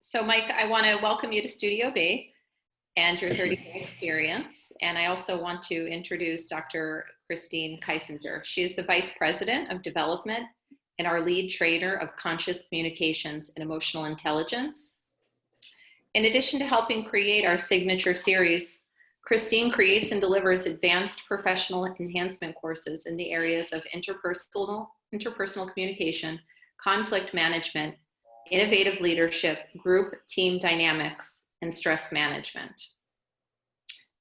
So Mike, I want to welcome you to Studio B and your 30-day experience. And I also want to introduce Dr. Christine Keisinger. She is the Vice President of Development and our lead trainer of conscious communications and emotional intelligence. In addition to helping create our signature series, Christine creates and delivers advanced professional enhancement courses in the areas of interpersonal communication, conflict management, innovative leadership, group team dynamics, and stress management.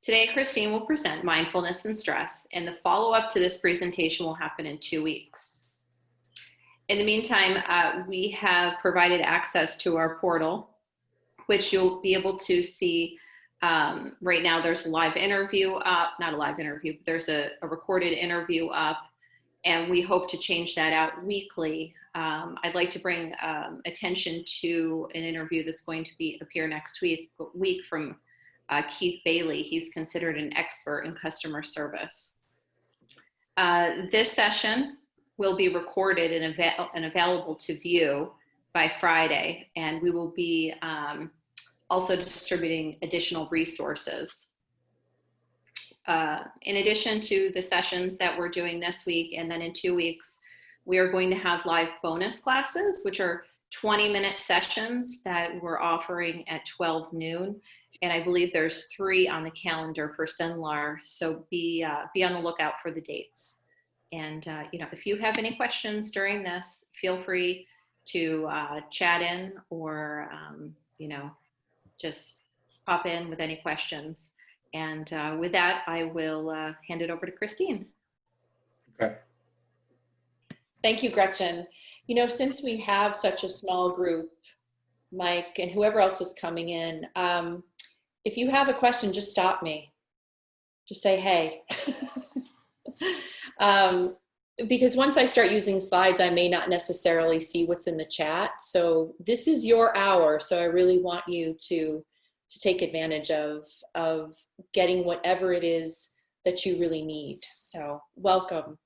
Today, Christine will present mindfulness and stress, and the follow-up to this presentation will happen in 2 weeks. In the meantime, we have provided access to our portal, which you'll be able to see. Right now there's a live interview up, not a live interview, but there's a recorded interview up, and we hope to change that out weekly. I'd like to bring attention to an interview that's going to appear next week from Keith Bailey. He's considered an expert in customer service. This session will be recorded and available to view by Friday, and we will be also distributing additional resources. In addition to the sessions that we're doing this week, and then in 2 weeks, we are going to have live bonus classes, which are 20-minute sessions that we're offering at 12 noon. And I believe there's 3 on the calendar for Cenlar, so be on the lookout for the dates. And if you have any questions during this, feel free to chat in or just pop in with any questions. And with that, I will hand it over to Christine. Okay. Thank you, Gretchen. Since we have such a small group, Mike and whoever else is coming in, if you have a question, just stop me. Just say, hey. Because once I start using slides, I may not necessarily see what's in the chat. So this is your hour. So I really want you to take advantage of getting whatever it is that you really need. So welcome.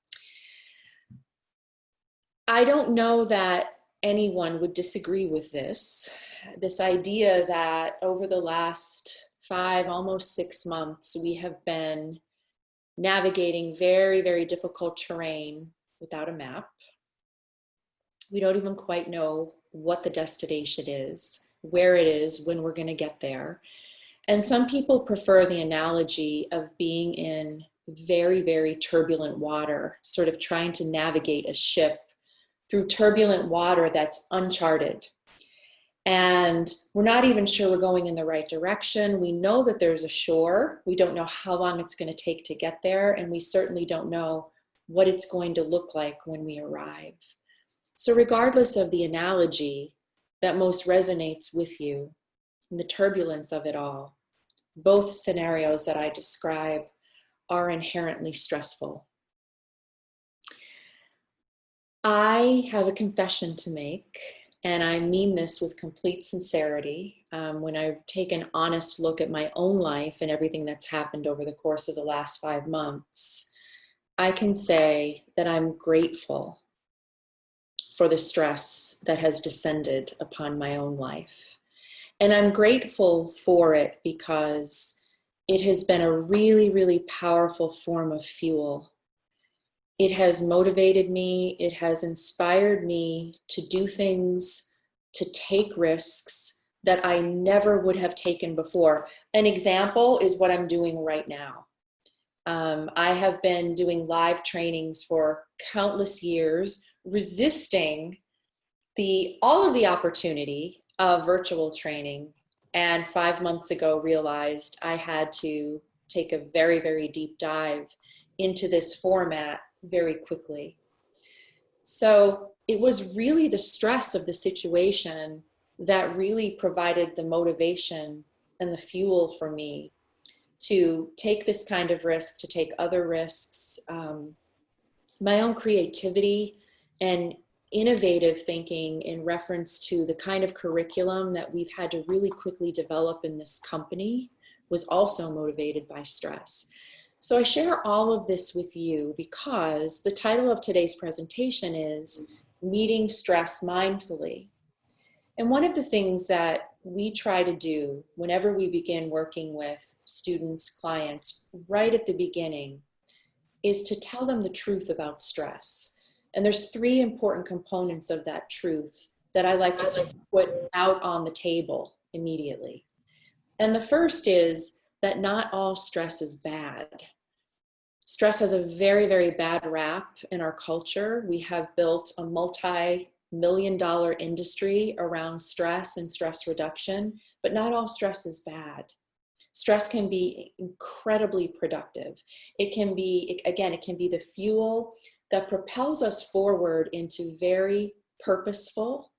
I don't know that anyone would disagree with this idea that over the last 5, almost 6 months, we have been navigating very, very difficult terrain without a map. We don't even quite know what the destination is, where it is, when we're going to get there. And some people prefer the analogy of being in very, very turbulent water, sort of trying to navigate a ship through turbulent water that's uncharted. And we're not even sure we're going in the right direction. We know that there's a shore. We don't know how long it's going to take to get there. And we certainly don't know what it's going to look like when we arrive. So regardless of the analogy that most resonates with you and the turbulence of it all, both scenarios that I describe are inherently stressful. I have a confession to make, and I mean this with complete sincerity. When I take an honest look at my own life and everything that's happened over the course of the last 5 months, I can say that I'm grateful for the stress that has descended upon my own life. And I'm grateful for it because it has been a really, really powerful form of fuel. It has motivated me, it has inspired me to do things, to take risks that I never would have taken before. An example is what I'm doing right now. I have been doing live trainings for countless years, resisting all of the opportunity of virtual training, and 5 months ago realized I had to take a very, very deep dive into this format very quickly. So it was really the stress of the situation that really provided the motivation and the fuel for me to take this kind of risk, to take other risks. My own creativity and innovative thinking in reference to the kind of curriculum that we've had to really quickly develop in this company was also motivated by stress. So I share all of this with you because the title of today's presentation is Meeting Stress Mindfully. And one of the things that we try to do whenever we begin working with students, clients, right at the beginning, is to tell them the truth about stress. And there's three important components of that truth that I like to put out on the table immediately. And the first is that not all stress is bad. Stress has a very, very bad rap in our culture. We have built a multi-million-dollar industry around stress and stress reduction, but not all stress is bad. Stress can be incredibly productive. It can be, again, it can be the fuel that propels us forward into very purposeful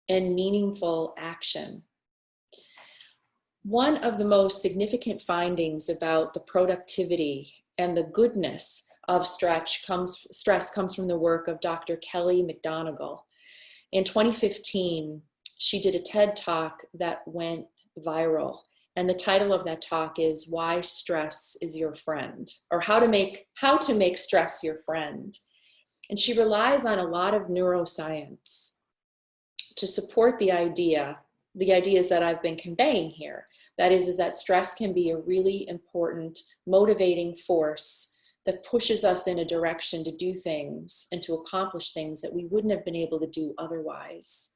and meaningful action. One of the most significant findings about the productivity and the goodness of stress comes from the work of Dr. Kelly McGonigal. In 2015, she did a TED Talk that went viral. And the title of that talk is Why Stress is Your Friend, or how to make stress your friend. And she relies on a lot of neuroscience to support the ideas that I've been conveying here. That is that stress can be a really important motivating force that pushes us in a direction to do things and to accomplish things that we wouldn't have been able to do otherwise.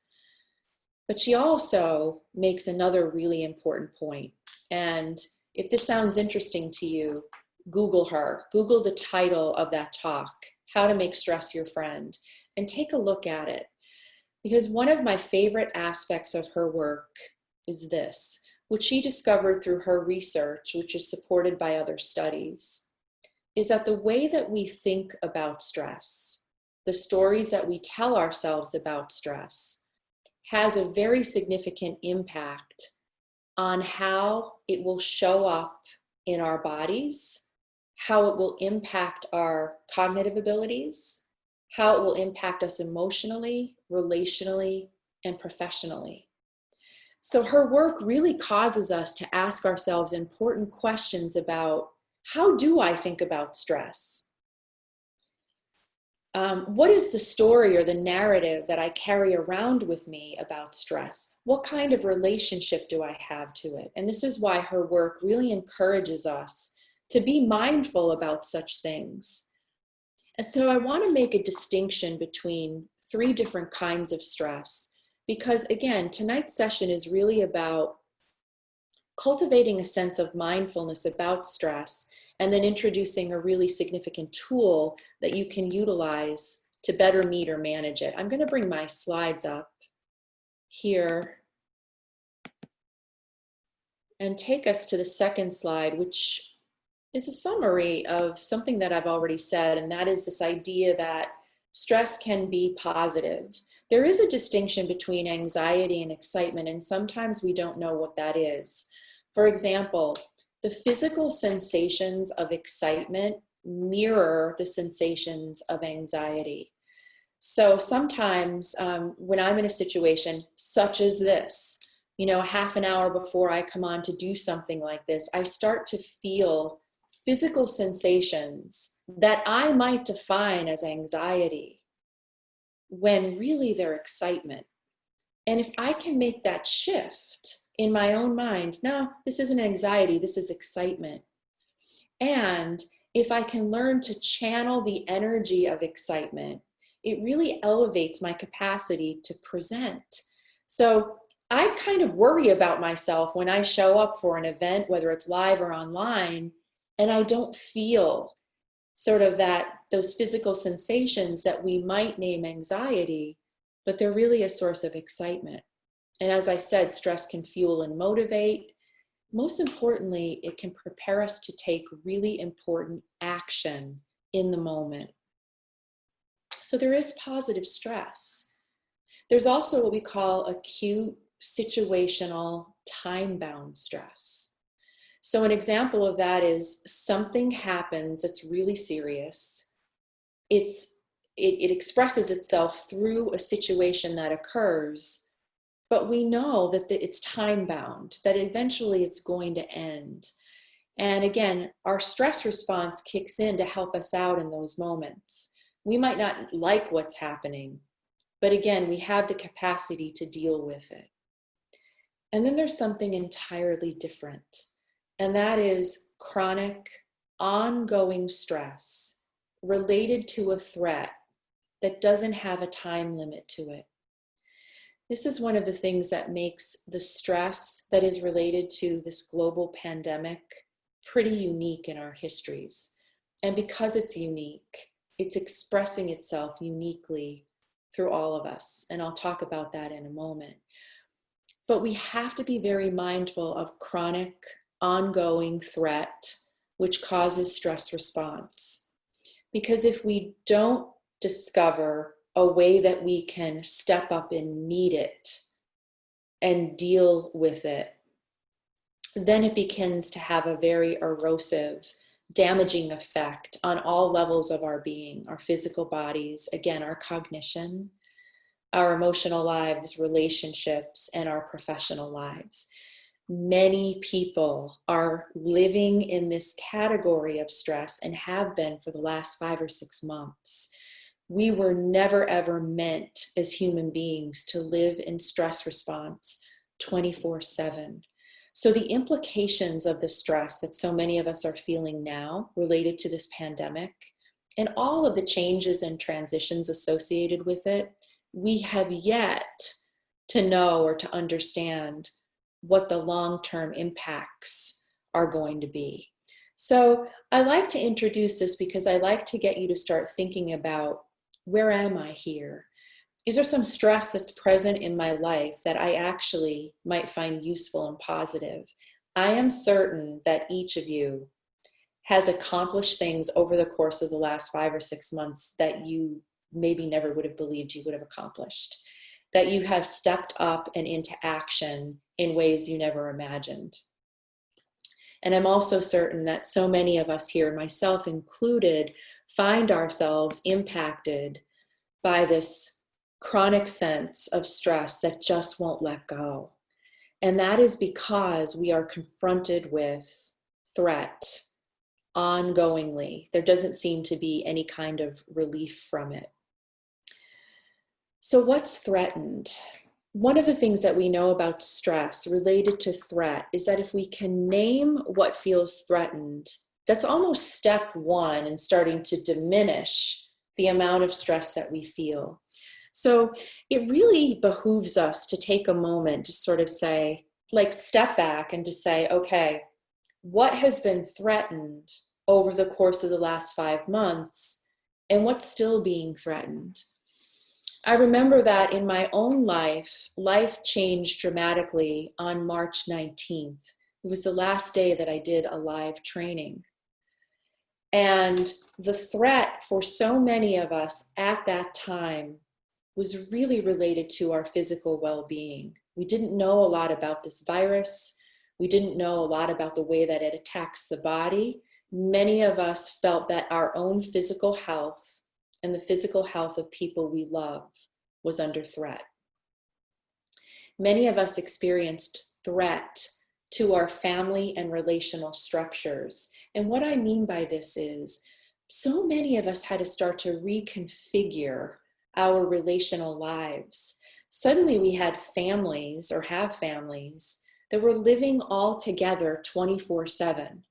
But she also makes another really important point. And if this sounds interesting to you, Google her. Google the title of that talk, How to Make Stress Your Friend, and take a look at it. Because one of my favorite aspects of her work is this, which she discovered through her research, which is supported by other studies, is that the way that we think about stress, the stories that we tell ourselves about stress, has a very significant impact on how it will show up in our bodies, how it will impact our cognitive abilities, how it will impact us emotionally, relationally, and professionally. So her work really causes us to ask ourselves important questions about, how do I think about stress? What is the story or the narrative that I carry around with me about stress? What kind of relationship do I have to it? And this is why her work really encourages us to be mindful about such things. And so I want to make a distinction between three different kinds of stress, because again, tonight's session is really about cultivating a sense of mindfulness about stress, and then introducing a really significant tool that you can utilize to better meet or manage it. I'm going to bring my slides up here and take us to the second slide, which is a summary of something that I've already said, and that is this idea that stress can be positive. There is a distinction between anxiety and excitement, and sometimes we don't know what that is. For example, the physical sensations of excitement mirror the sensations of anxiety. So sometimes when I'm in a situation such as this, half an hour before I come on to do something like this, I start to feel physical sensations that I might define as anxiety when really they're excitement. And if I can make that shift in my own mind, no, this isn't anxiety, this is excitement. And if I can learn to channel the energy of excitement, it really elevates my capacity to present. So I kind of worry about myself when I show up for an event, whether it's live or online, and I don't feel sort of those physical sensations that we might name anxiety, but they're really a source of excitement. And as I said, stress can fuel and motivate. Most importantly, it can prepare us to take really important action in the moment. So there is positive stress. There's also what we call acute situational time-bound stress. So an example of that is something happens that's really serious. It expresses itself through a situation that occurs, but we know that it's time-bound, that eventually it's going to end. And again, our stress response kicks in to help us out in those moments. We might not like what's happening, but again, we have the capacity to deal with it. And then there's something entirely different, and that is chronic, ongoing stress related to a threat that doesn't have a time limit to it. This is one of the things that makes the stress that is related to this global pandemic pretty unique in our histories. And because it's unique, it's expressing itself uniquely through all of us. And I'll talk about that in a moment. But we have to be very mindful of chronic, ongoing threat, which causes stress response. Because if we don't discover a way that we can step up and meet it and deal with it, then it begins to have a very erosive, damaging effect on all levels of our being, our physical bodies, again, our cognition, our emotional lives, relationships, and our professional lives. Many people are living in this category of stress and have been for the last 5 or 6 months. We were never ever meant as human beings to live in stress response 24/7. So the implications of the stress that so many of us are feeling now related to this pandemic and all of the changes and transitions associated with it, we have yet to know or to understand what the long-term impacts are going to be. So I like to introduce this because I like to get you to start thinking about, where am I here? Is there some stress that's present in my life that I actually might find useful and positive? I am certain that each of you has accomplished things over the course of the last 5 or 6 months that you maybe never would have believed you would have accomplished, that you have stepped up and into action in ways you never imagined. And I'm also certain that so many of us here, myself included, find ourselves impacted by this chronic sense of stress that just won't let go. And that is because we are confronted with threat ongoingly. There doesn't seem to be any kind of relief from it. So what's threatened? One of the things that we know about stress related to threat is that if we can name what feels threatened, that's almost step one in starting to diminish the amount of stress that we feel. So it really behooves us to take a moment to sort of say, like, step back and to say, okay, what has been threatened over the course of the last 5 months and what's still being threatened? I remember that in my own life changed dramatically on March 19th. It was the last day that I did a live training. And the threat for so many of us at that time was really related to our physical well-being. We didn't know a lot about this virus. We didn't know a lot about the way that it attacks the body. Many of us felt that our own physical health and the physical health of people we love was under threat. Many of us experienced threat to our family and relational structures. And what I mean by this is, so many of us had to start to reconfigure our relational lives. Suddenly we had families, or have families, that were living all together 24/7.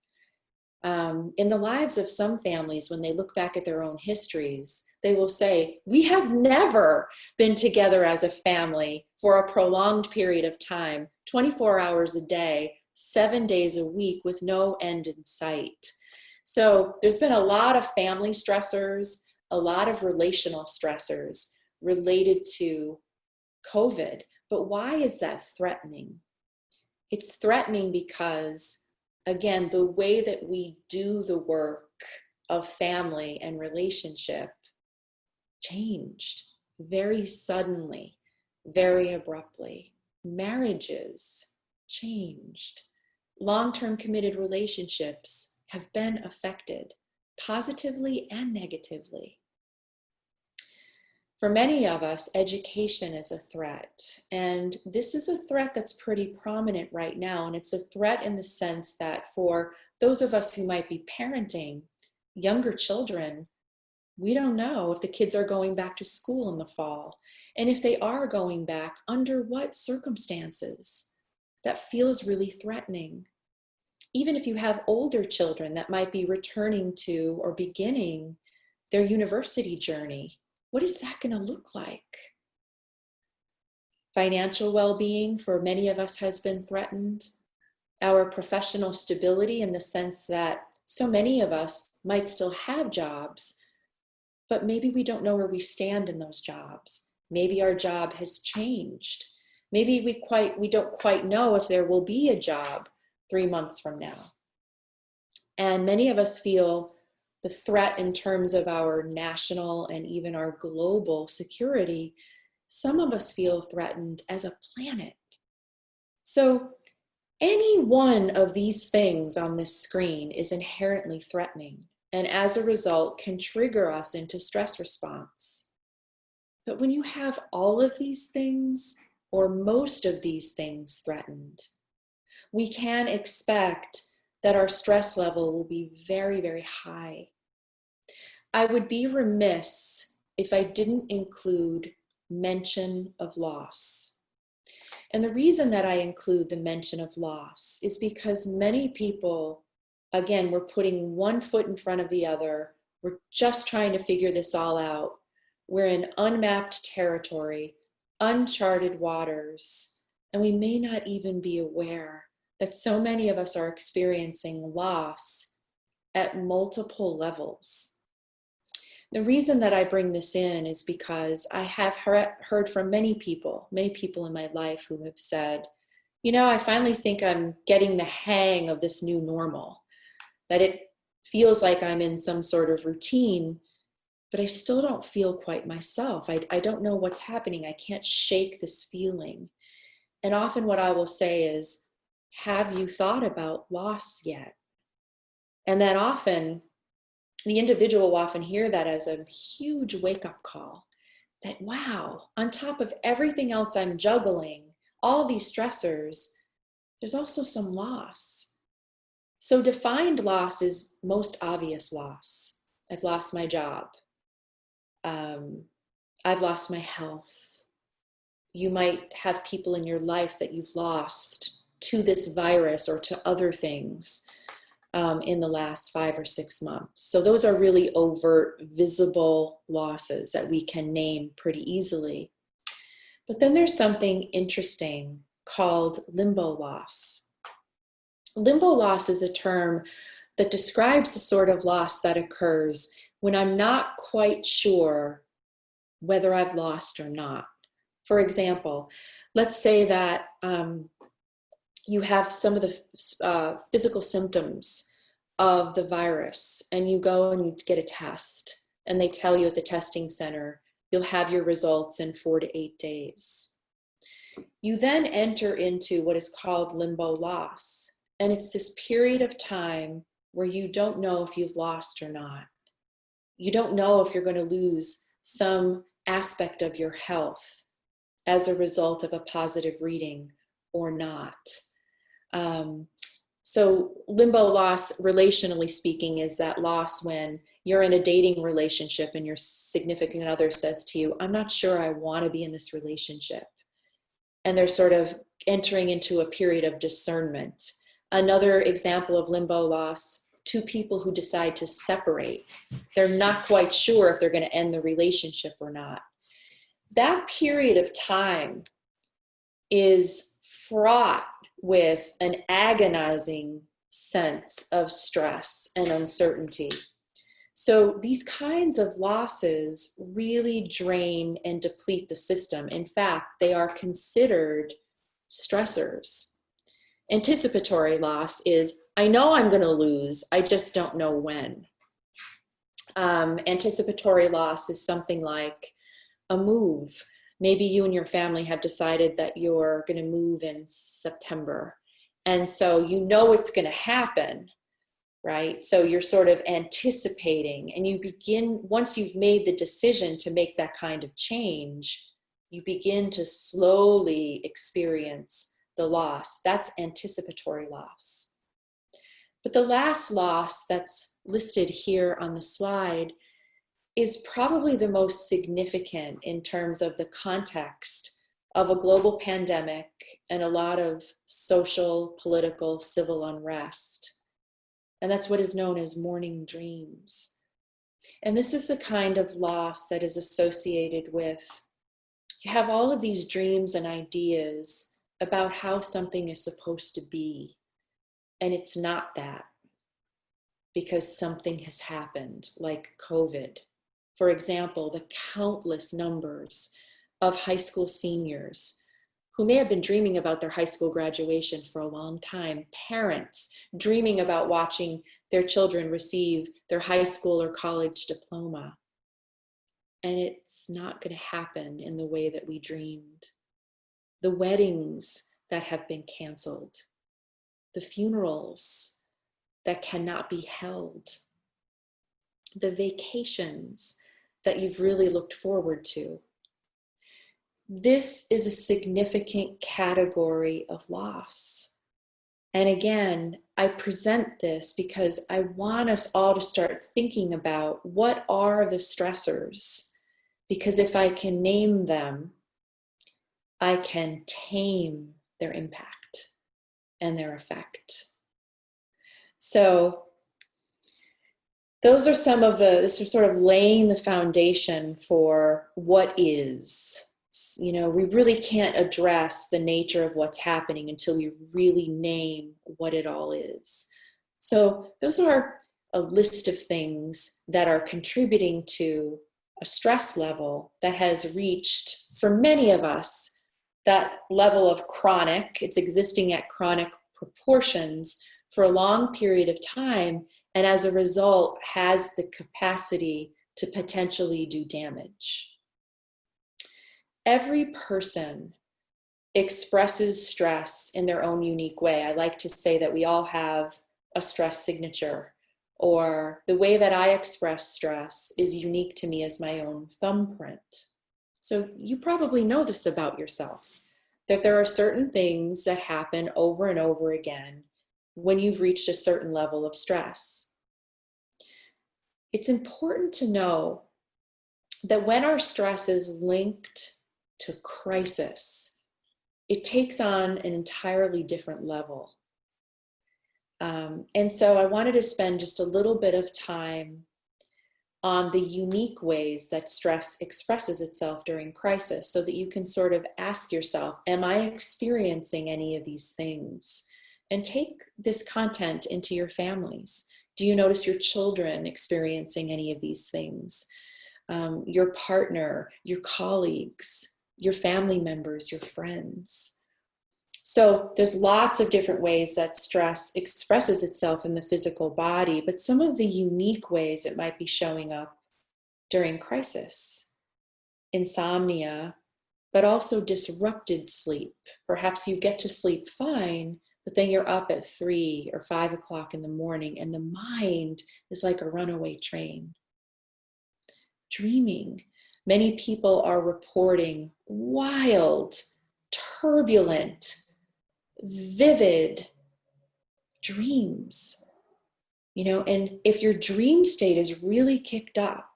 In the lives of some families, when they look back at their own histories, they will say, we have never been together as a family for a prolonged period of time, 24 hours a day, 7 days a week with no end in sight. So there's been a lot of family stressors, a lot of relational stressors related to COVID. But why is that threatening? It's threatening because, again, the way that we do the work of family and relationship changed very suddenly, very abruptly. Marriages changed. Long-term committed relationships have been affected positively and negatively. For many of us, education is a threat, and this is a threat that's pretty prominent right now, and it's a threat in the sense that for those of us who might be parenting younger children, we don't know if the kids are going back to school in the fall, and if they are going back, under what circumstances. that feels really threatening. Even if you have older children that might be returning to or beginning their university journey, what is that going to look like? Financial well-being for many of us has been threatened. Our professional stability, in the sense that so many of us might still have jobs, but maybe we don't know where we stand in those jobs. Maybe our job has changed. Maybe we don't quite know if there will be a job 3 months from now. And many of us feel the threat in terms of our national and even our global security. Some of us feel threatened as a planet. So any one of these things on this screen is inherently threatening, and as a result can trigger us into stress response. But when you have all of these things, or most of these things threatened, we can expect that our stress level will be very, very high. I would be remiss if I didn't include mention of loss. And the reason that I include the mention of loss is because many people, again, we're putting one foot in front of the other. We're just trying to figure this all out. We're in unmapped territory, uncharted waters, and we may not even be aware that so many of us are experiencing loss at multiple levels. The reason that I bring this in is because I have heard from many people in my life who have said, I finally think I'm getting the hang of this new normal, that it feels like I'm in some sort of routine, but I still don't feel quite myself. I don't know what's happening. I can't shake this feeling. And often what I will say is, have you thought about loss yet? And then often, the individual will often hear that as a huge wake-up call, that wow, on top of everything else I'm juggling, all these stressors, there's also some loss. So defined loss is most obvious loss. I've lost my job. I've lost my health. You might have people in your life that you've lost to this virus or to other things in the last 5 or 6 months. So those are really overt, visible losses that we can name pretty easily. But then there's something interesting called limbo loss. Limbo loss is a term that describes the sort of loss that occurs when I'm not quite sure whether I've lost or not. For example, let's say that you have some of the physical symptoms of the virus, and you go and you get a test, and they tell you at the testing center, you'll have your results in 4 to 8 days. You then enter into what is called limbo loss, and it's this period of time where you don't know if you've lost or not. You don't know if you're going to lose some aspect of your health as a result of a positive reading or not. So limbo loss, relationally speaking, is that loss when you're in a dating relationship and your significant other says to you, I'm not sure I want to be in this relationship. And they're sort of entering into a period of discernment. Another example of limbo loss, 2 people who decide to separate. They're not quite sure if they're going to end the relationship or not. That period of time is fraught with an agonizing sense of stress and uncertainty. So these kinds of losses really drain and deplete the system. In fact, they are considered stressors. Anticipatory loss is, I know I'm going to lose, I just don't know when. Anticipatory loss is something like a move. Maybe you and your family have decided that you're going to move in September. And so you know it's going to happen, right? So you're sort of anticipating, and you begin, once you've made the decision to make that kind of change, you begin to slowly experience the loss. That's anticipatory loss. But the last loss that's listed here on the slide is probably the most significant in terms of the context of a global pandemic and a lot of social, political, civil unrest. And that's what is known as morning dreams. And this is the kind of loss that is associated with, you have all of these dreams and ideas about how something is supposed to be, and it's not that, because something has happened, like COVID. For example, the countless numbers of high school seniors who may have been dreaming about their high school graduation for a long time, parents dreaming about watching their children receive their high school or college diploma. And it's not going to happen in the way that we dreamed. The weddings that have been canceled, the funerals that cannot be held, the vacations that you've really looked forward to. This is a significant category of loss. And again, I present this because I want us all to start thinking about what are the stressors, because if I can name them, I can tame their impact and their effect. So those are some of this is sort of laying the foundation for what is. You know, we really can't address the nature of what's happening until we really name what it all is. So those are a list of things that are contributing to a stress level that has reached, for many of us, that level of chronic. It's existing at chronic proportions for a long period of time, and as a result has the capacity to potentially do damage. Every person expresses stress in their own unique way. I like to say that we all have a stress signature, or the way that I express stress is unique to me as my own thumbprint. So you probably know this about yourself, that there are certain things that happen over and over again when you've reached a certain level of stress. It's important to know that when our stress is linked to crisis, it takes on an entirely different level. And so I wanted to spend just a little bit of time on the unique ways that stress expresses itself during crisis, so that you can sort of ask yourself, am I experiencing any of these things? And take this content into your families. Do you notice your children experiencing any of these things? Your partner, your colleagues, your family members, your friends. So there's lots of different ways that stress expresses itself in the physical body, but some of the unique ways it might be showing up during crisis. Insomnia, but also disrupted sleep. Perhaps you get to sleep fine, but then you're up at 3 or 5 o'clock in the morning and the mind is like a runaway train. Dreaming. Many people are reporting wild, turbulent, vivid dreams. You know, and if your dream state is really kicked up,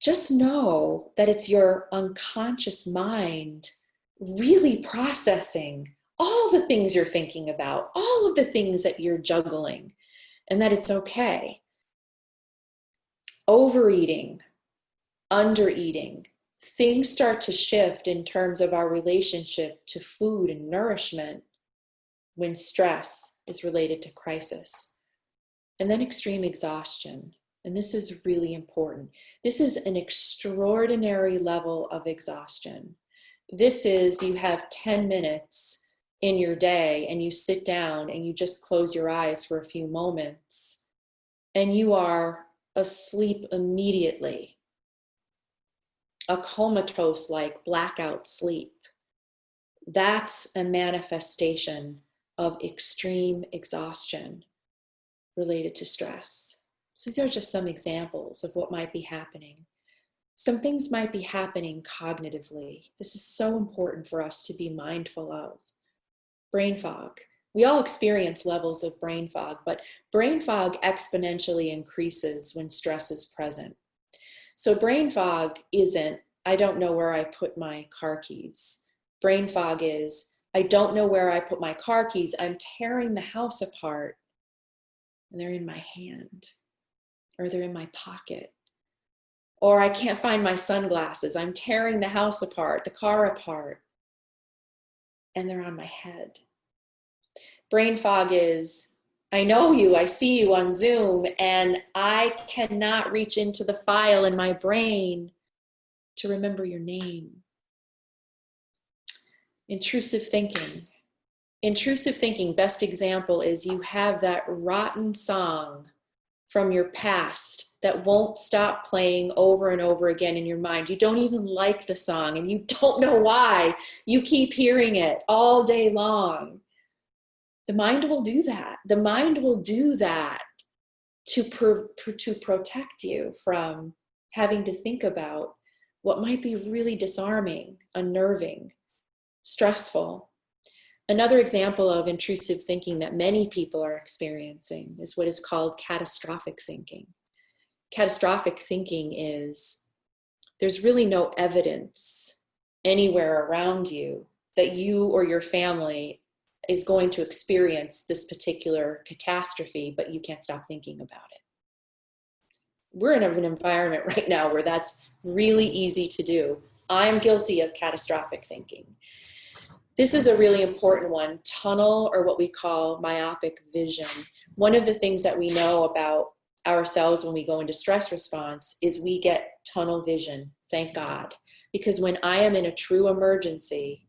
just know that it's your unconscious mind really processing all the things you're thinking about, all of the things that you're juggling, and that it's okay. Overeating, undereating, things start to shift in terms of our relationship to food and nourishment when stress is related to crisis. And then extreme exhaustion. And this is really important. This is an extraordinary level of exhaustion. This is, you have 10 minutes in your day and you sit down and you just close your eyes for a few moments and you are asleep immediately. A comatose like blackout sleep. That's a manifestation of extreme exhaustion related to stress. So these are just some examples of what might be happening. Some things might be happening cognitively. This is so important for us to be mindful of. Brain fog. We all experience levels of brain fog, but brain fog exponentially increases when stress is present. So brain fog isn't, I don't know where I put my car keys. Brain fog is, I don't know where I put my car keys. I'm tearing the house apart and they're in my hand, or they're in my pocket. Or I can't find my sunglasses. I'm tearing the house apart, the car apart, and they're on my head. Brain fog is, I know you, I see you on Zoom, and I cannot reach into the file in my brain to remember your name. Intrusive thinking. Intrusive thinking, best example is you have that rotten song from your past that won't stop playing over and over again in your mind. You don't even like the song and you don't know why. You keep hearing it all day long. The mind will do that. The mind will do that to protect you from having to think about what might be really disarming, unnerving, stressful. Another example of intrusive thinking that many people are experiencing is what is called catastrophic thinking. Catastrophic thinking is there's really no evidence anywhere around you that you or your family is going to experience this particular catastrophe, but you can't stop thinking about it. We're in an environment right now where that's really easy to do. I'm guilty of catastrophic thinking. This is a really important one, tunnel, or what we call myopic vision. One of the things that we know about ourselves when we go into stress response is we get tunnel vision, thank God. Because when I am in a true emergency,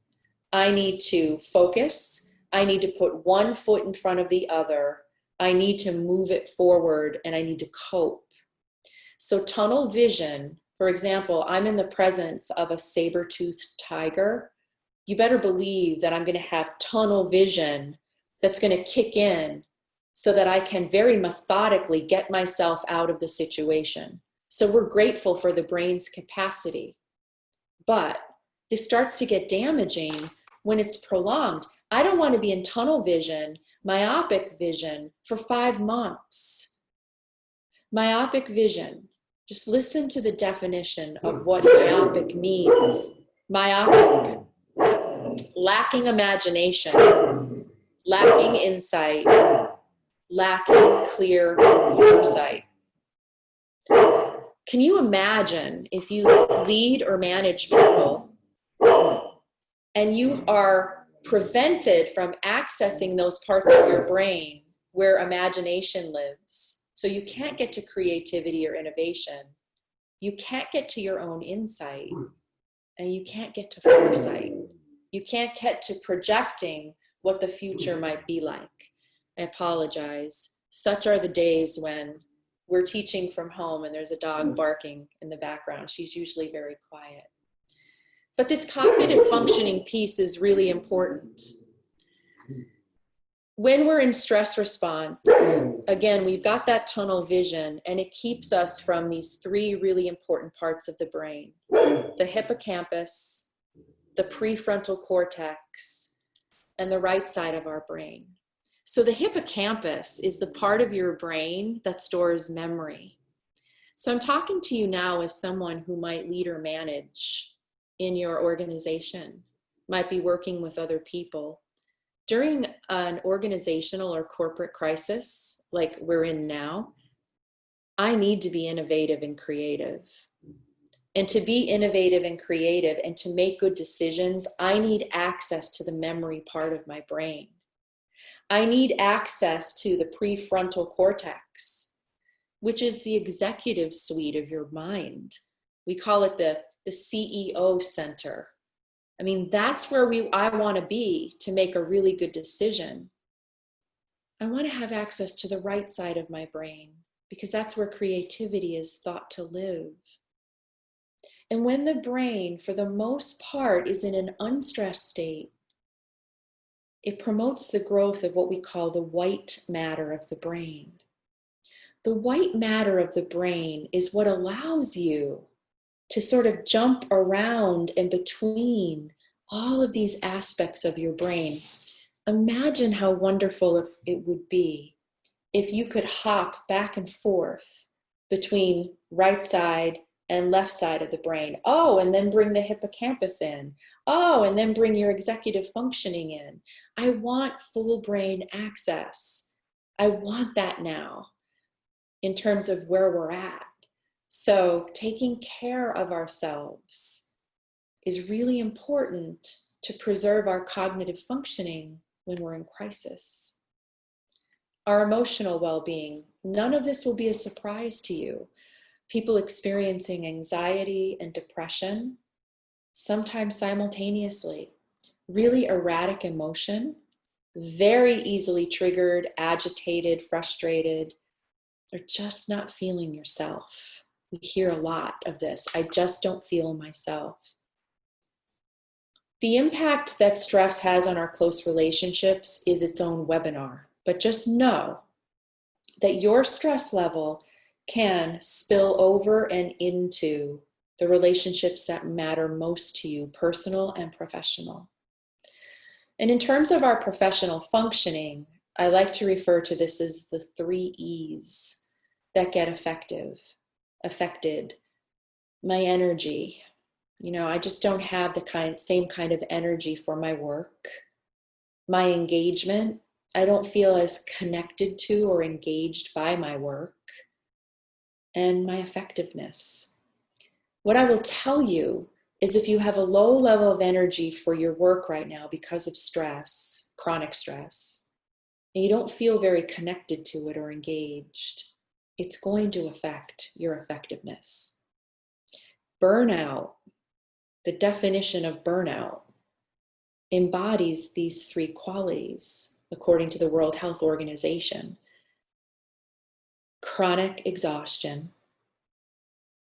I need to focus, I need to put one foot in front of the other, I need to move it forward, and I need to cope. So tunnel vision, for example, I'm in the presence of a saber-toothed tiger. You better believe that I'm going to have tunnel vision that's going to kick in so that I can very methodically get myself out of the situation. So we're grateful for the brain's capacity. But this starts to get damaging when it's prolonged. I don't want to be in tunnel vision, myopic vision for 5 months. Myopic vision, just listen to the definition of what myopic means. Myopic, lacking imagination, lacking insight, lacking clear foresight. Can you imagine if you lead or manage people and you are prevented from accessing those parts of your brain where imagination lives? So you can't get to creativity or innovation. You can't get to your own insight, and you can't get to foresight. You can't get to projecting what the future might be like. I apologize. Such are the days when we're teaching from home and there's a dog barking in the background. She's usually very quiet. But this cognitive functioning piece is really important. When we're in stress response, again, we've got that tunnel vision, and it keeps us from these 3 really important parts of the brain: the hippocampus, the prefrontal cortex, and the right side of our brain. So the hippocampus is the part of your brain that stores memory. So I'm talking to you now as someone who might lead or manage in your organization, might be working with other people. During an organizational or corporate crisis like we're in now, I need to be innovative and creative. And to be innovative and creative and to make good decisions, I need access to the memory part of my brain. I need access to the prefrontal cortex, which is the executive suite of your mind. We call it the CEO center. I mean, that's where I want to be to make a really good decision. I want to have access to the right side of my brain because that's where creativity is thought to live. And when the brain, for the most part, is in an unstressed state, it promotes the growth of what we call the white matter of the brain. The white matter of the brain is what allows you to sort of jump around and between all of these aspects of your brain. Imagine how wonderful it would be if you could hop back and forth between right side and left side of the brain. Oh, and then bring the hippocampus in. Oh, and then bring your executive functioning in. I want full brain access. I want that now in terms of where we're at. So taking care of ourselves is really important to preserve our cognitive functioning when we're in crisis. Our emotional well-being, none of this will be a surprise to you. People experiencing anxiety and depression, sometimes simultaneously, really erratic emotion, very easily triggered, agitated, frustrated, or just not feeling yourself. We hear a lot of this. I just don't feel myself. The impact that stress has on our close relationships is its own webinar, but just know that your stress level can spill over and into the relationships that matter most to you, personal and professional. And in terms of our professional functioning, I like to refer to this as the 3 E's that get affected. My energy. I just don't have the same kind of energy for my work. My engagement, I don't feel as connected to or engaged by my work. And my effectiveness. What I will tell you is if you have a low level of energy for your work right now because of stress, chronic stress, and you don't feel very connected to it or engaged, it's going to affect your effectiveness. Burnout, the definition of burnout, embodies these 3 qualities according to the World Health Organization. Chronic exhaustion,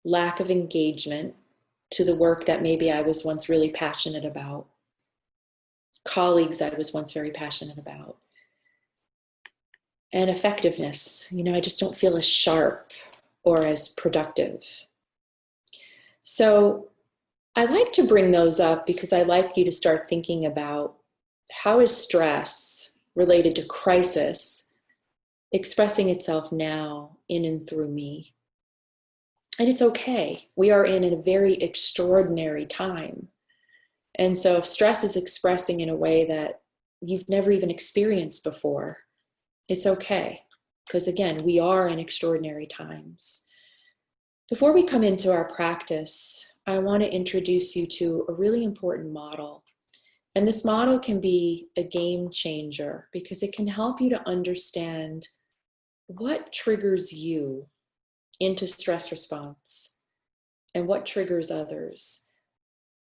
lack of engagement to the work that maybe I was once really passionate about, colleagues I was once very passionate about, and effectiveness. I just don't feel as sharp or as productive. So I like to bring those up because I like you to start thinking about how is stress related to crisis expressing itself now in and through me. And it's okay. We are in a very extraordinary time. And so if stress is expressing in a way that you've never even experienced before, it's okay. Because again, we are in extraordinary times. Before we come into our practice, I want to introduce you to a really important model. And this model can be a game changer because it can help you to understand what triggers you into stress response and what triggers others.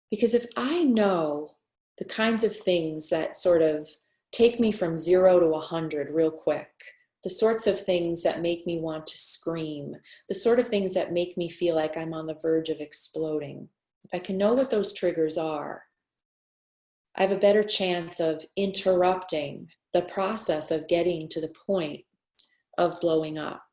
Because if I know the kinds of things that sort of take me from 0 to 100 real quick, the sorts of things that make me want to scream, the sort of things that make me feel like I'm on the verge of exploding, if I can know what those triggers are, I have a better chance of interrupting the process of getting to the point of blowing up.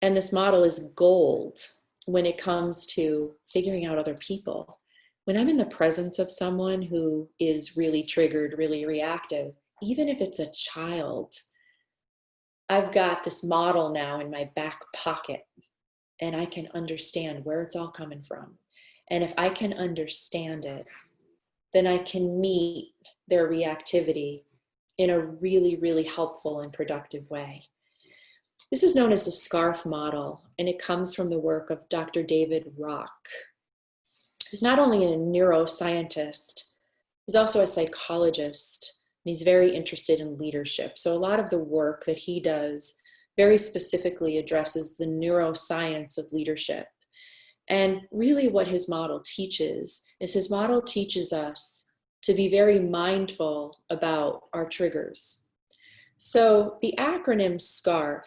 And this model is gold when it comes to figuring out other people. When I'm in the presence of someone who is really triggered, really reactive, even if it's a child, I've got this model now in my back pocket and I can understand where it's all coming from. And if I can understand it, then I can meet their reactivity in a really, really helpful and productive way. This is known as the SCARF model, and it comes from the work of Dr. David Rock, who's not only a neuroscientist, he's also a psychologist, and he's very interested in leadership. So a lot of the work that he does very specifically addresses the neuroscience of leadership. And really what his model teaches is his model teaches us to be very mindful about our triggers. So the acronym SCARF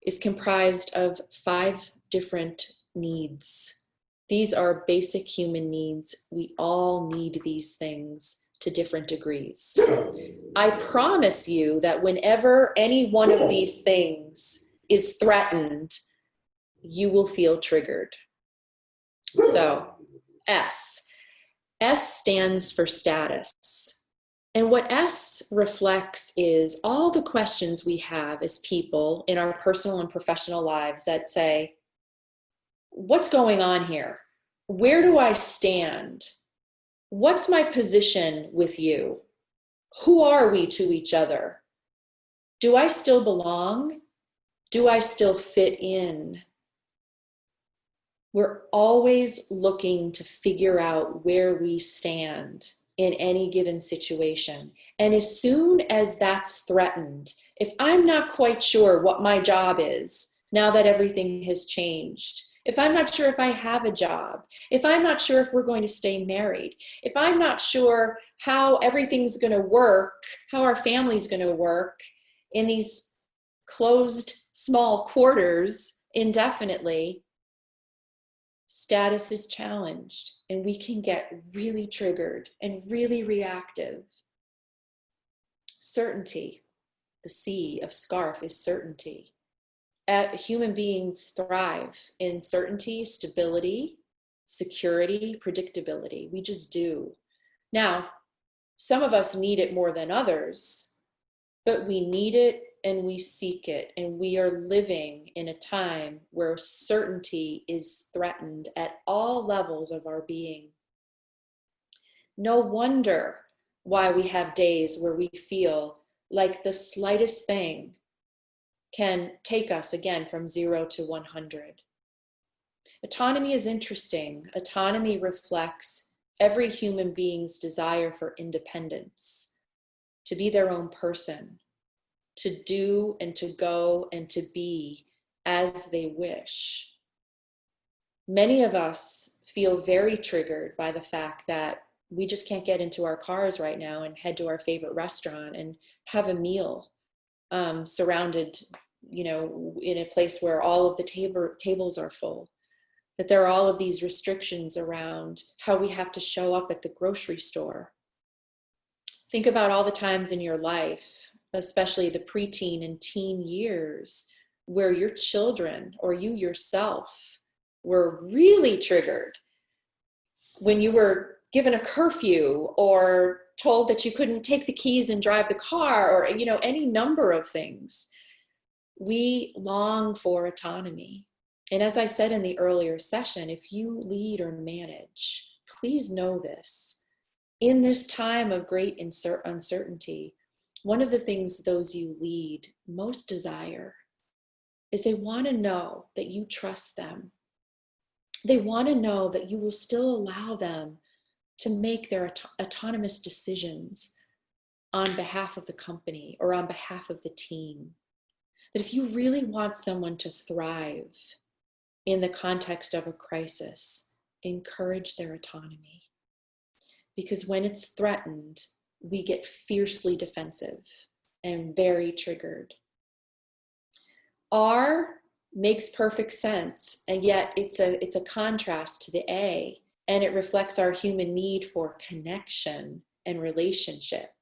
is comprised of 5 different needs. These are basic human needs. We all need these things to different degrees. I promise you that whenever any one of these things is threatened, you will feel triggered. So S stands for status. And what S reflects is all the questions we have as people in our personal and professional lives that say, what's going on here? Where do I stand? What's my position with you? Who are we to each other? Do I still belong? Do I still fit in? We're always looking to figure out where we stand in any given situation. And as soon as that's threatened, if I'm not quite sure what my job is, now that everything has changed, if I'm not sure if I have a job, if I'm not sure if we're going to stay married, if I'm not sure how everything's going to work, how our family's going to work in these closed small quarters indefinitely, status is challenged and we can get really triggered and really reactive. Certainty, the C of SCARF is certainty. Human beings thrive in certainty, stability, security, predictability. We just do. Now, some of us need it more than others, but we need it and we seek it. And we are living in a time where certainty is threatened at all levels of our being. No wonder why we have days where we feel like the slightest thing can take us again from 0 to 100. Autonomy is interesting. Autonomy reflects every human being's desire for independence, to be their own person, to do and to go and to be as they wish. Many of us feel very triggered by the fact that we just can't get into our cars right now and head to our favorite restaurant and have a meal surrounded, in a place where all of the tables are full. That there are all of these restrictions around how we have to show up at the grocery store. Think about all the times in your life, especially the preteen and teen years, where your children or you yourself were really triggered when you were given a curfew or told that you couldn't take the keys and drive the car, or any number of things. We long for autonomy. And as I said in the earlier session, if you lead or manage, please know this. In this time of great uncertainty, one of the things those you lead most desire is they want to know that you trust them. They want to know that you will still allow them to make their autonomous decisions on behalf of the company or on behalf of the team. That if you really want someone to thrive in the context of a crisis, encourage their autonomy. Because when it's threatened, we get fiercely defensive and very triggered. R makes perfect sense, and yet it's a contrast to the A, and it reflects our human need for connection and relationship.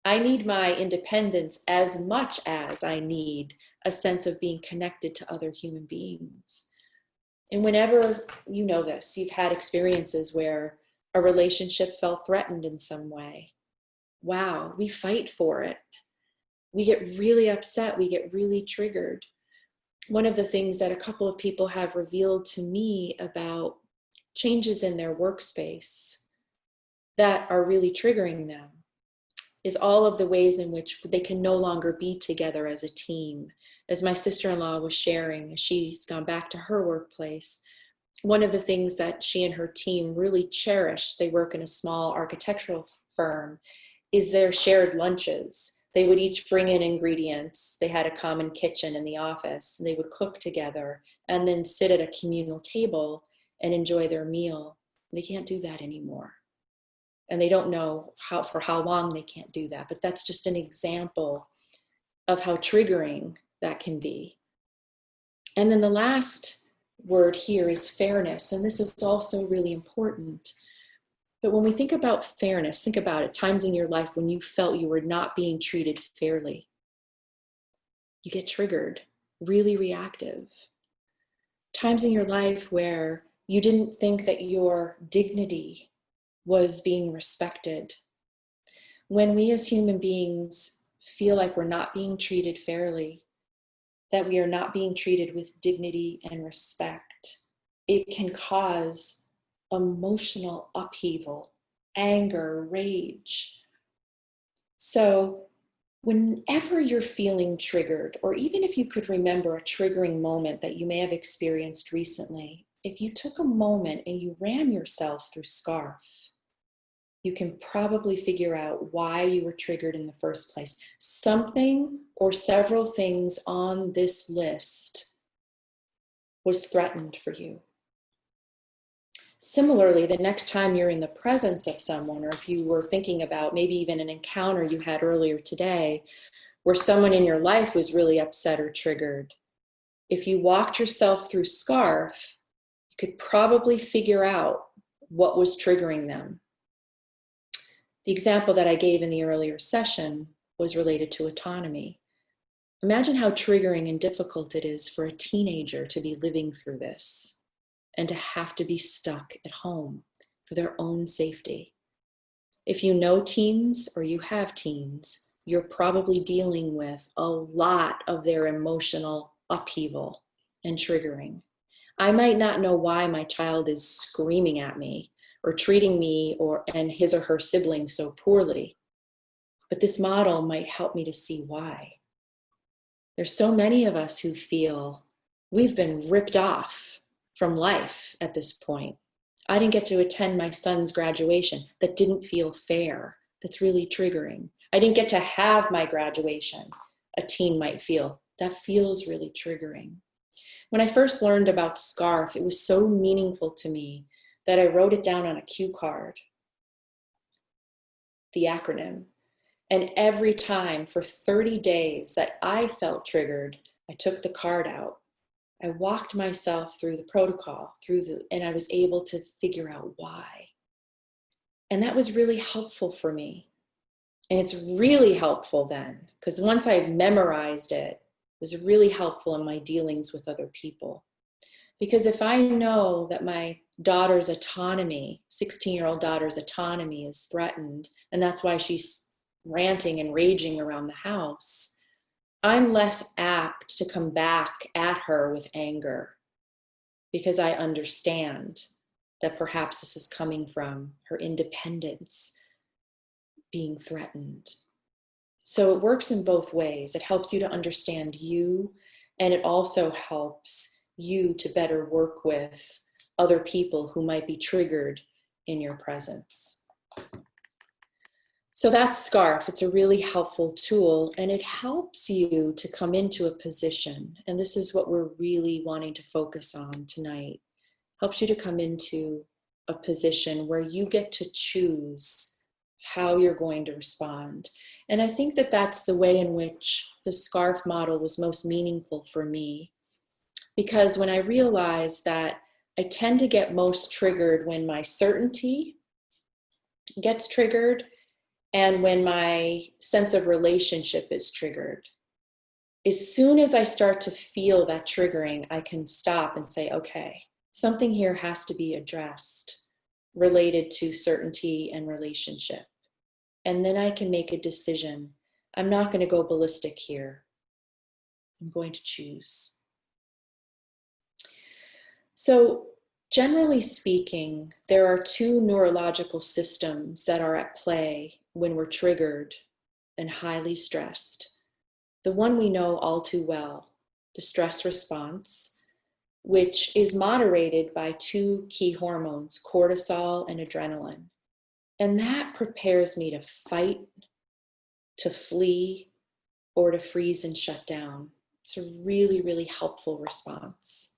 I need my independence as much as I need a sense of being connected to other human beings. And whenever you know this, you've had experiences where a relationship felt threatened in some way. Wow, we fight for it. We get really upset. We get really triggered. One of the things that a couple of people have revealed to me about changes in their workspace that are really triggering them is all of the ways in which they can no longer be together as a team. As my sister-in-law was sharing, she's gone back to her workplace. One of the things that she and her team really cherish, they work in a small architectural firm, is their shared lunches. They would each bring in ingredients. They had a common kitchen in the office, and they would cook together and then sit at a communal table and enjoy their meal. They can't do that anymore. And they don't know for how long they can't do that. But that's just an example of how triggering that can be. And then the last word here is fairness. And this is also really important. But when we think about fairness, think about it, times in your life when you felt you were not being treated fairly. You get triggered, really reactive. Times in your life where you didn't think that your dignity was being respected. When we as human beings feel like we're not being treated fairly, that we are not being treated with dignity and respect, it can cause emotional upheaval, anger, rage. So whenever you're feeling triggered, or even if you could remember a triggering moment that you may have experienced recently, if you took a moment and you ran yourself through SCARF, you can probably figure out why you were triggered in the first place. Something or several things on this list was threatened for you. Similarly, the next time you're in the presence of someone, or if you were thinking about maybe even an encounter you had earlier today where someone in your life was really upset or triggered, if you walked yourself through SCARF, you could probably figure out what was triggering them. The example that I gave in the earlier session was related to autonomy. Imagine how triggering and difficult it is for a teenager to be living through this and to have to be stuck at home for their own safety. If you know teens or you have teens, you're probably dealing with a lot of their emotional upheaval and triggering. I might not know why my child is screaming at me or treating me and his or her siblings so poorly, but this model might help me to see why. There's so many of us who feel we've been ripped off from life at this point. I didn't get to attend my son's graduation. That didn't feel fair. That's really triggering. I didn't get to have my graduation. A teen might feel that feels really triggering. When I first learned about SCARF, it was so meaningful to me that I wrote it down on a cue card, the acronym. And every time for 30 days that I felt triggered, I took the card out. I walked myself through the protocol, and I was able to figure out why. And that was really helpful for me. And it's really helpful then, because once I memorized it, it was really helpful in my dealings with other people. Because if I know that my daughter's autonomy, 16-year-old daughter's autonomy is threatened, and that's why she's ranting and raging around the house, I'm less apt to come back at her with anger because I understand that perhaps this is coming from her independence being threatened. So it works in both ways. It helps you to understand you, and it also helps you to better work with other people who might be triggered in your presence. So that's SCARF. It's a really helpful tool, and it helps you to come into a position, and this is what we're really wanting to focus on tonight, helps you to come into a position where you get to choose how you're going to respond. And I think that that's the way in which the SCARF model was most meaningful for me, because when I realized that I tend to get most triggered when my certainty gets triggered and when my sense of relationship is triggered. As soon as I start to feel that triggering, I can stop and say, okay, something here has to be addressed related to certainty and relationship. And then I can make a decision. I'm not going to go ballistic here. I'm going to choose. So generally speaking, there are two neurological systems that are at play when we're triggered and highly stressed. The one we know all too well, the stress response, which is moderated by two key hormones, cortisol and adrenaline. And that prepares me to fight, to flee, or to freeze and shut down. It's a really, really helpful response.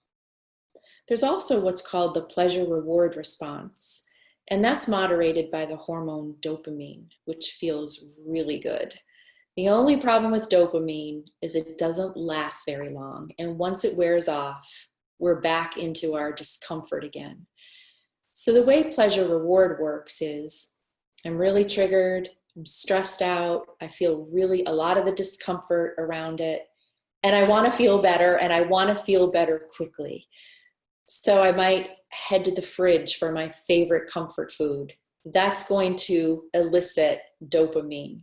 There's also what's called the pleasure-reward response, and that's moderated by the hormone dopamine, which feels really good. The only problem with dopamine is it doesn't last very long, and once it wears off, we're back into our discomfort again. So the way pleasure-reward works is I'm really triggered, I'm stressed out, I feel really a lot of the discomfort around it, and I want to feel better, and I want to feel better quickly. So I might head to the fridge for my favorite comfort food. That's going to elicit dopamine.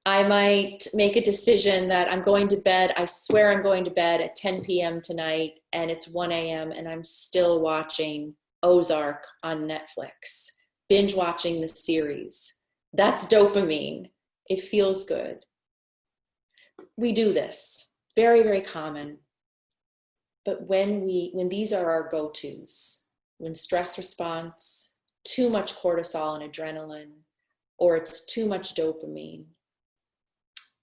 I might make a decision that I'm going to bed. I swear I'm going to bed at 10 p.m. tonight, and it's 1 a.m. and I'm still watching Ozark on Netflix, binge watching the series. That's dopamine. It feels good. We do this. Very, very common. But when these are our go-tos, when stress response, too much cortisol and adrenaline, or it's too much dopamine,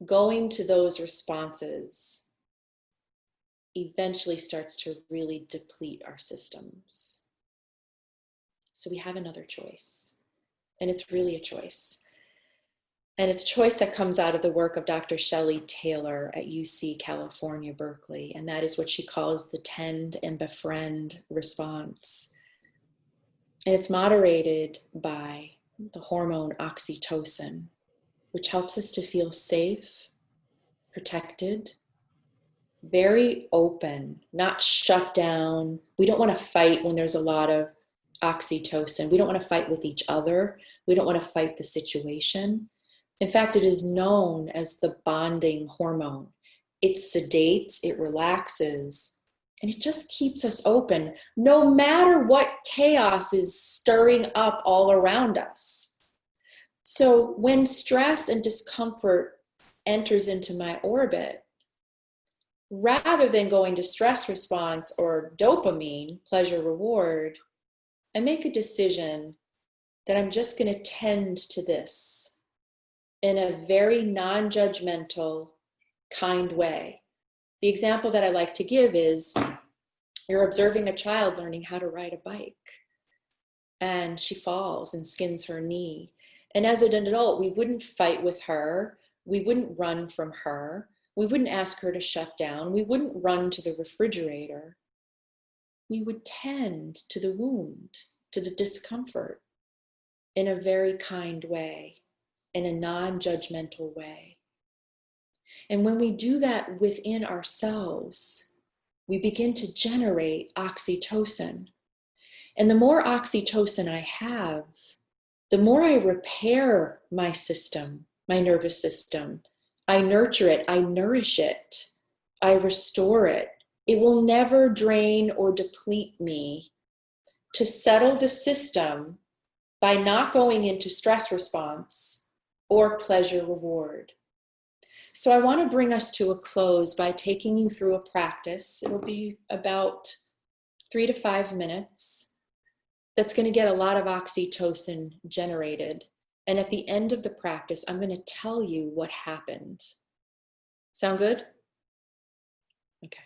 going to those responses eventually starts to really deplete our systems. So we have another choice, and it's really a choice. And it's a choice that comes out of the work of Dr. Shelley Taylor at UC California, Berkeley, and that is what she calls the tend and befriend response. And it's moderated by the hormone oxytocin, which helps us to feel safe, protected, very open, not shut down. We don't want to fight when there's a lot of oxytocin. We don't want to fight with each other. We don't want to fight the situation. In fact, it is known as the bonding hormone. It sedates, it relaxes, and it just keeps us open, no matter what chaos is stirring up all around us. So when stress and discomfort enters into my orbit, rather than going to stress response or dopamine, pleasure reward, I make a decision that I'm just going to tend to this in a very non-judgmental, kind way. The example that I like to give is you're observing a child learning how to ride a bike, and she falls and skins her knee. And as an adult, we wouldn't fight with her. We wouldn't run from her. We wouldn't ask her to shut down. We wouldn't run to the refrigerator. We would tend to the wound, to the discomfort in a very kind way, in a non-judgmental way. And when we do that within ourselves, we begin to generate oxytocin. And the more oxytocin I have, the more I repair my system, my nervous system. I nurture it, I nourish it, I restore it. It will never drain or deplete me to settle the system by not going into stress response or pleasure reward. So I want to bring us to a close by taking you through a practice. It'll be about 3 to 5 minutes. That's going to get a lot of oxytocin generated. And at the end of the practice, I'm going to tell you what happened. Sound good? Okay.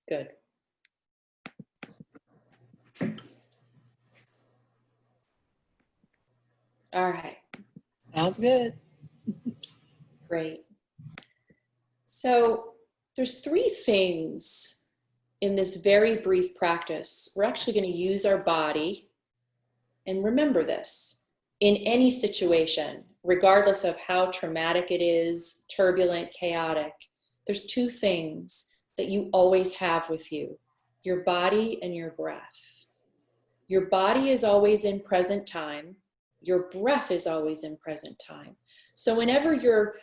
Good. All right. Sounds good. Great. So there's 3 things in this very brief practice. We're actually going to use our body. And remember this, in any situation, regardless of how traumatic it is, turbulent, chaotic, there's 2 things that you always have with you, your body and your breath. Your body is always in present time. Your breath is always in present time. So whenever you're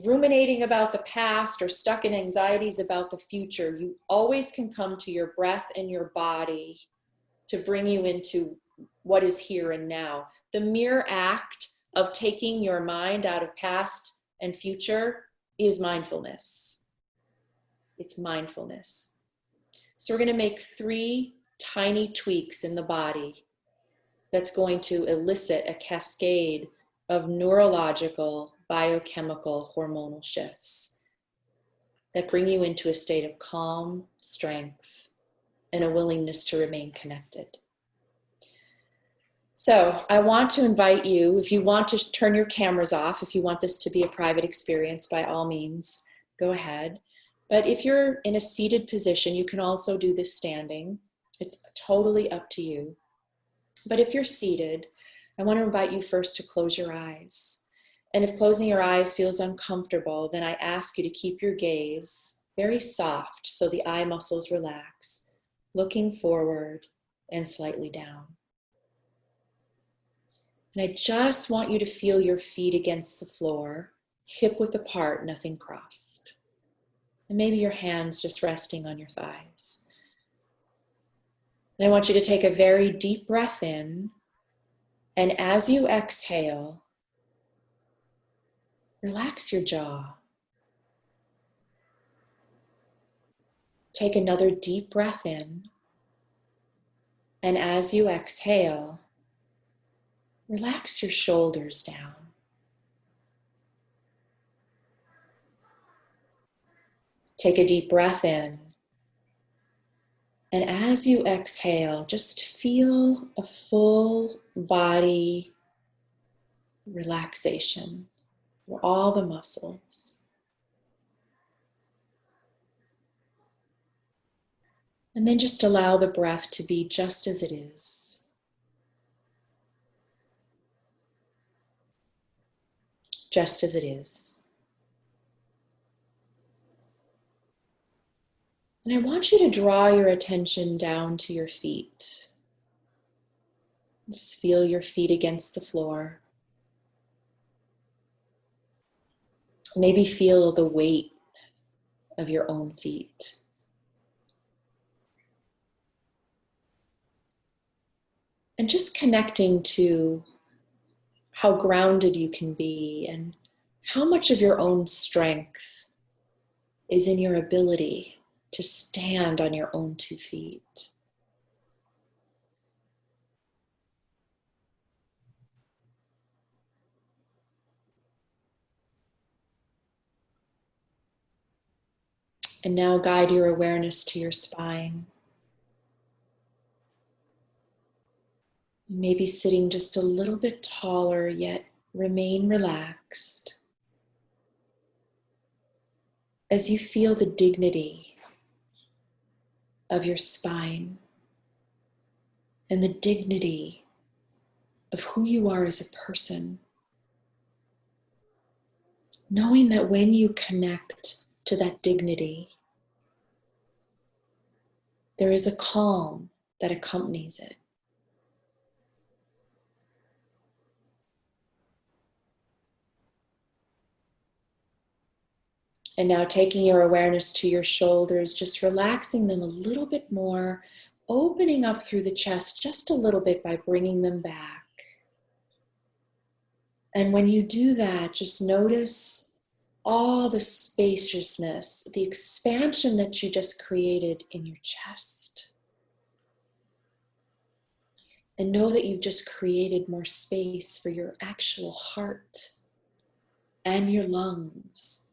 ruminating about the past or stuck in anxieties about the future, you always can come to your breath and your body to bring you into what is here and now. The mere act of taking your mind out of past and future is mindfulness. It's mindfulness. So we're going to make 3 tiny tweaks in the body that's going to elicit a cascade of neurological, biochemical, hormonal shifts that bring you into a state of calm, strength, and a willingness to remain connected. So I want to invite you, if you want to turn your cameras off, if you want this to be a private experience, by all means, go ahead. But if you're in a seated position, you can also do this standing. It's totally up to you. But if you're seated, I want to invite you first to close your eyes. And if closing your eyes feels uncomfortable, then I ask you to keep your gaze very soft so the eye muscles relax, looking forward and slightly down. And I just want you to feel your feet against the floor, hip width apart, nothing crossed. And maybe your hands just resting on your thighs. And I want you to take a very deep breath in. And as you exhale, relax your jaw. Take another deep breath in. And as you exhale, relax your shoulders down. Take a deep breath in. And as you exhale, just feel a full body relaxation for all the muscles. And then just allow the breath to be just as it is. Just as it is. And I want you to draw your attention down to your feet. Just feel your feet against the floor. Maybe feel the weight of your own feet. And just connecting to how grounded you can be and how much of your own strength is in your ability to stand on your own 2 feet. And now guide your awareness to your spine. Maybe sitting just a little bit taller, yet remain relaxed. As you feel the dignity of your spine and the dignity of who you are as a person, knowing that when you connect to that dignity, there is a calm that accompanies it. And now taking your awareness to your shoulders, just relaxing them a little bit more, opening up through the chest just a little bit by bringing them back. And when you do that, just notice all the spaciousness, the expansion that you just created in your chest. And know that you've just created more space for your actual heart and your lungs.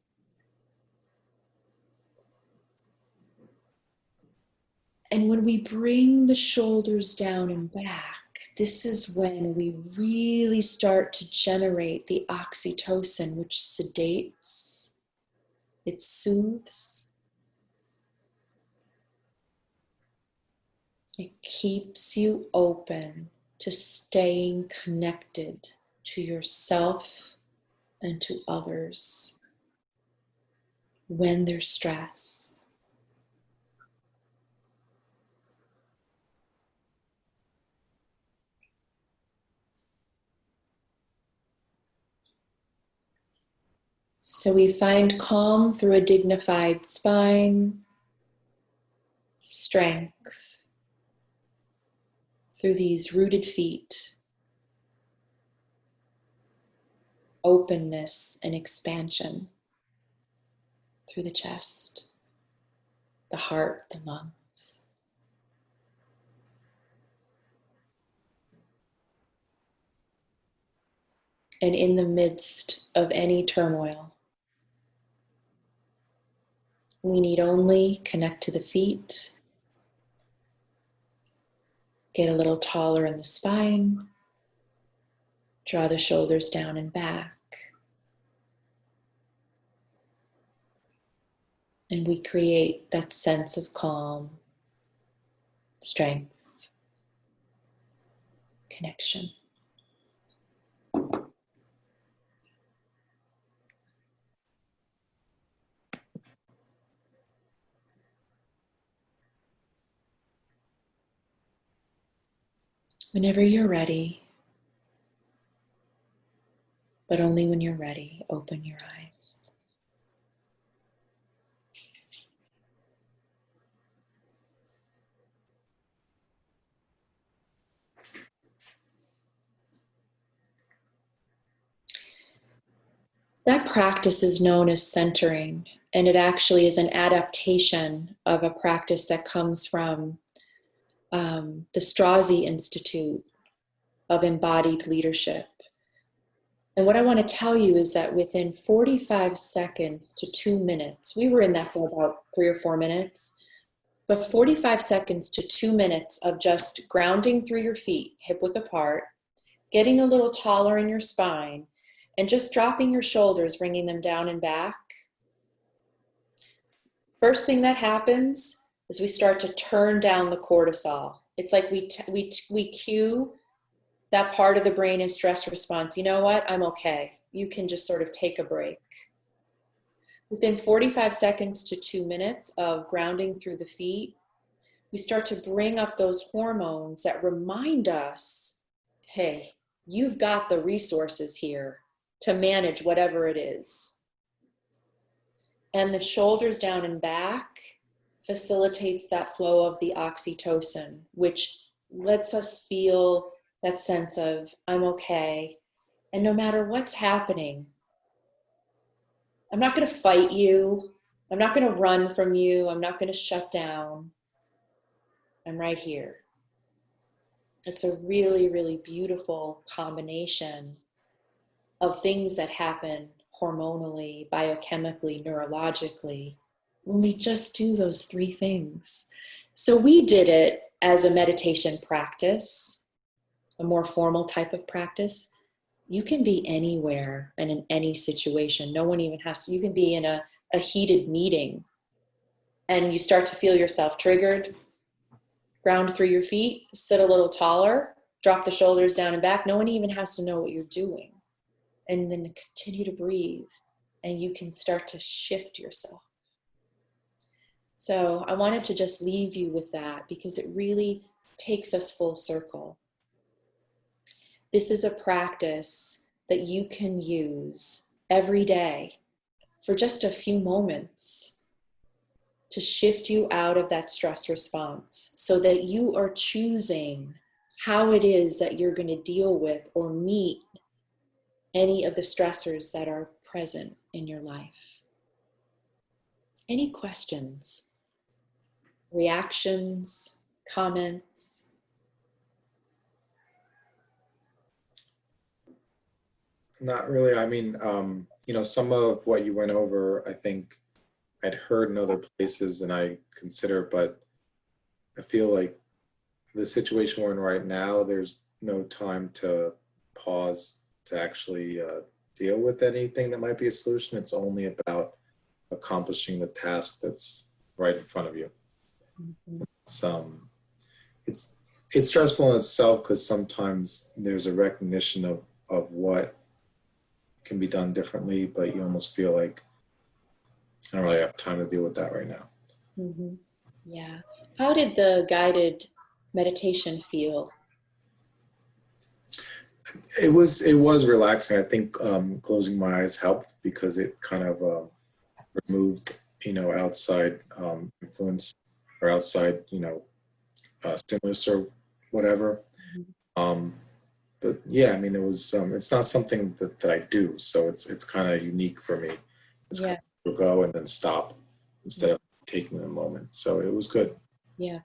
And when we bring the shoulders down and back, this is when we really start to generate the oxytocin, which sedates, it soothes, it keeps you open to staying connected to yourself and to others when there's stress. So we find calm through a dignified spine, strength through these rooted feet, openness and expansion through the chest, the heart, the lungs. And in the midst of any turmoil, we need only connect to the feet, get a little taller in the spine, draw the shoulders down and back. And we create that sense of calm, strength, connection. Whenever you're ready, but only when you're ready. Open your eyes. That practice is known as centering, and it actually is an adaptation of a practice that comes from the Strauss Institute of Embodied Leadership. And what I want to tell you is that within 45 seconds to 2 minutes, we were in that for about 3 or 4 minutes, but 45 seconds to 2 minutes of just grounding through your feet, hip width apart, getting a little taller in your spine, and just dropping your shoulders, bringing them down and back. First thing that happens is we start to turn down the cortisol. It's like we cue that part of the brain in stress response. You know what? I'm okay. You can just sort of take a break. Within 45 seconds to 2 minutes of grounding through the feet, we start to bring up those hormones that remind us, hey, you've got the resources here to manage whatever it is. And the shoulders down and back facilitates that flow of the oxytocin, which lets us feel that sense of, I'm okay. And no matter what's happening, I'm not going to fight you. I'm not going to run from you. I'm not going to shut down. I'm right here. It's a really, really beautiful combination of things that happen hormonally, biochemically, neurologically, when we just do those 3 things. So we did it as a meditation practice, a more formal type of practice. You can be anywhere and in any situation. No one even has to. You can be in a heated meeting and you start to feel yourself triggered. Ground through your feet, sit a little taller, drop the shoulders down and back. No one even has to know what you're doing. And then continue to breathe, and you can start to shift yourself. So I wanted to just leave you with that because it really takes us full circle. This is a practice that you can use every day for just a few moments to shift you out of that stress response so that you are choosing how it is that you're going to deal with or meet any of the stressors that are present in your life. Any questions, reactions, comments? Not really. I mean, some of what you went over, I think I'd heard in other places and I consider, but I feel like the situation we're in right now, there's no time to pause to actually deal with anything that might be a solution. It's only about accomplishing the task that's right in front of you. Mm-hmm. It's stressful in itself because sometimes there's a recognition of what can be done differently, but you almost feel like I don't really have time to deal with that right now. Mm-hmm. Yeah. How did the guided meditation feel? It was relaxing. I think closing my eyes helped because it kind of removed, outside influence or outside, stimulus or whatever. Mm-hmm. But yeah, I mean, it was. It's not something that I do, so it's kind of unique for me. It's Yeah. kind of go and then stop instead of taking a moment. So it was good. Yeah,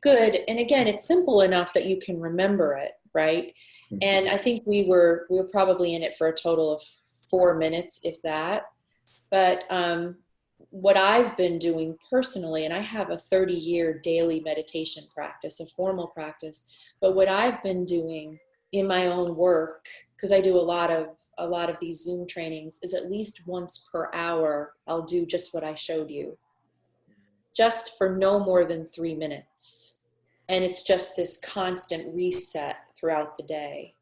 good. And again, it's simple enough that you can remember it, right? Mm-hmm. And I think we were probably in it for a total of 4 minutes, if that. But what I've been doing personally, and I have a 30-year daily meditation practice, a formal practice, but what I've been doing in my own work, because I do a lot of these Zoom trainings, is at least once per hour, I'll do just what I showed you, just for no more than 3 minutes. And it's just this constant reset throughout the day.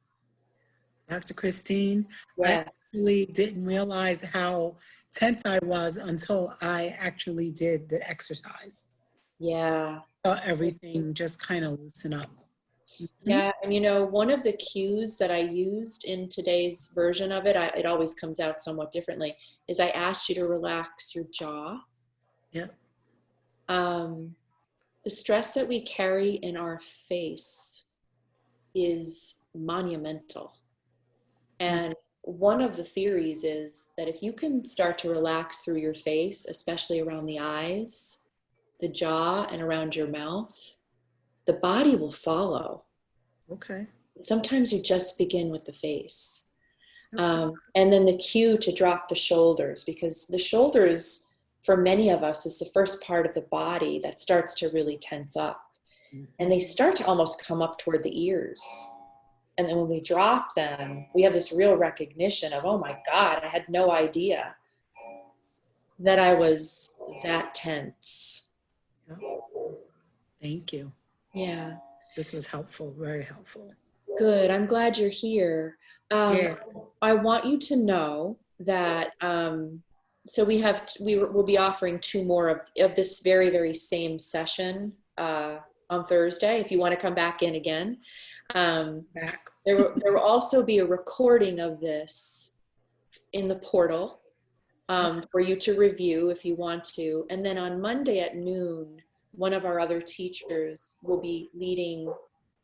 Dr. Christine, Yeah. I actually didn't realize how tense I was until I actually did the exercise. Yeah. Felt everything just kind of loosen up. Yeah, and you know, one of the cues that I used in today's version of it, it always comes out somewhat differently, is I asked you to relax your jaw. Yeah. The stress that we carry in our face is monumental. And one of the theories is that if you can start to relax through your face, especially around the eyes, the jaw, and around your mouth, the body will follow. Okay. Sometimes you just begin with the face. Okay. And then the cue to drop the shoulders, because the shoulders, for many of us, is the first part of the body that starts to really tense up. And they start to almost come up toward the ears. And then when we drop them, we have this real recognition of, oh my God, I had no idea that I was that tense. Yeah. Thank you. Yeah. This was helpful, very helpful. Good. I'm glad you're here. Yeah. I want you to know that, so we'll be offering 2 more of this very, very same session on Thursday, if you want to come back in again. Back. There will also be a recording of this in the portal for you to review if you want to. And then on Monday at noon, one of our other teachers will be leading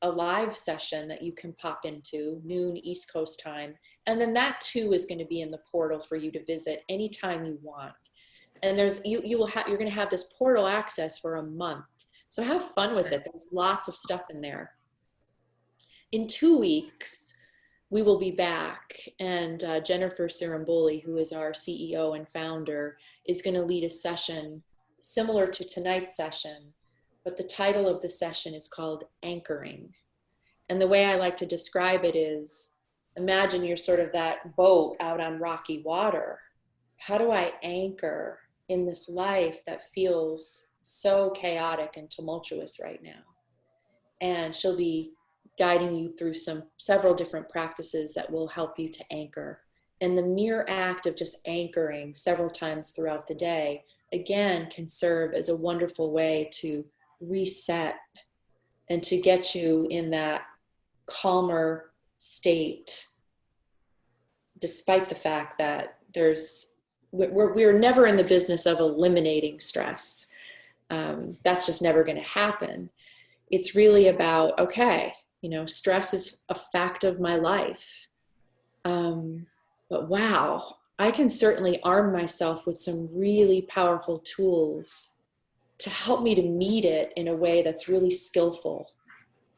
a live session that you can pop into, noon East Coast time. And then that too is going to be in the portal for you to visit anytime you want. And you're going to have this portal access for a month. So have fun with it. There's lots of stuff in there. In 2 weeks, we will be back, and Jennifer Siramboli, who is our CEO and founder, is going to lead a session similar to tonight's session, but the title of the session is called Anchoring. And the way I like to describe it is, imagine you're sort of that boat out on rocky water. How do I anchor in this life that feels so chaotic and tumultuous right now? And she'll be guiding you through several different practices that will help you to anchor. And the mere act of just anchoring several times throughout the day, again, can serve as a wonderful way to reset and to get you in that calmer state, despite the fact that we're never in the business of eliminating stress. That's just never going to happen. It's really about, okay, stress is a fact of my life. But wow, I can certainly arm myself with some really powerful tools to help me to meet it in a way that's really skillful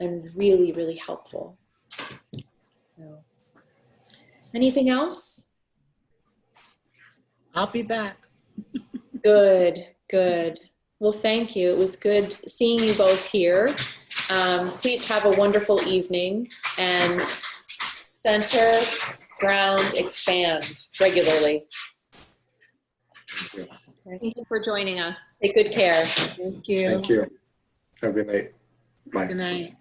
and really, really helpful. So, anything else? I'll be back. Good, good. Well, thank you. It was good seeing you both here. Please have a wonderful evening, and center, ground, expand regularly. Thank you. Thank you for joining us. Take good care. Thank you. Thank you. Have a good night. Bye. Good night.